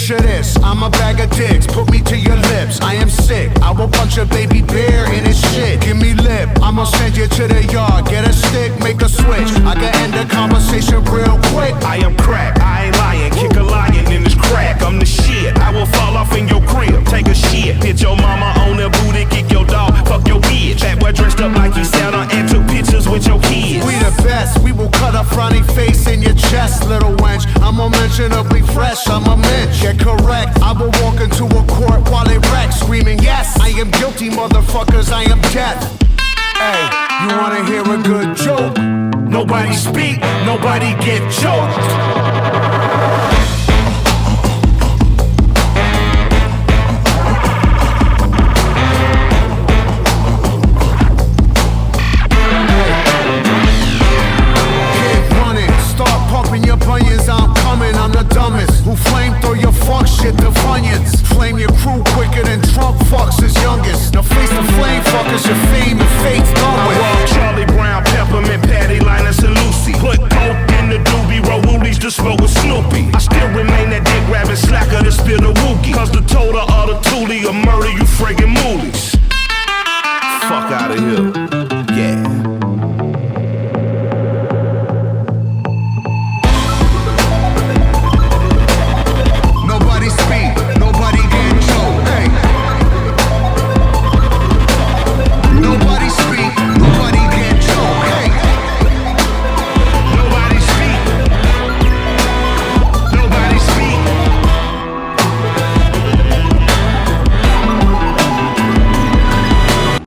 Picture this, I'm a bag of dicks, put me to your lips. I am sick, I will punch a baby bear in his shit. Give me lip, I'ma send you to the yard. Get a stick, make a switch, I can end the conversation real quick. I am crack, I ain't lying, kick a lion in this crack. I'm the shit, I will fall off in your crib, take a shit. Hit your mama on the booty, kick your dog, fuck your bitch. That boy dressed up like he Santa and took pictures with your kids. We the best, we will cut a frowny face in your chest, little wench. I'm unmentionably fresh, I'm a mensch. Get correct, I will walk into a court while it wrecks, screaming yes, I am guilty, motherfuckers, I am death. Hey, you wanna hear a good joke? Nobody speak, nobody get choked. I'm coming, I'm the dumbest who flame throw your fuck shit to Funyuns. Flame your crew quicker than Trump fucks his youngest. Now face the flame fuckers, your fame and fate's done with. I walk Charlie Brown, Peppermint, Patty, Linus and Lucy. Put coke in the doobie, roll woolies to smoke with Snoopy. I still remain that dick grabbing slacker to spill the wookie. Cause the total of the toolie will murder you friggin' moolies. Fuck out of here.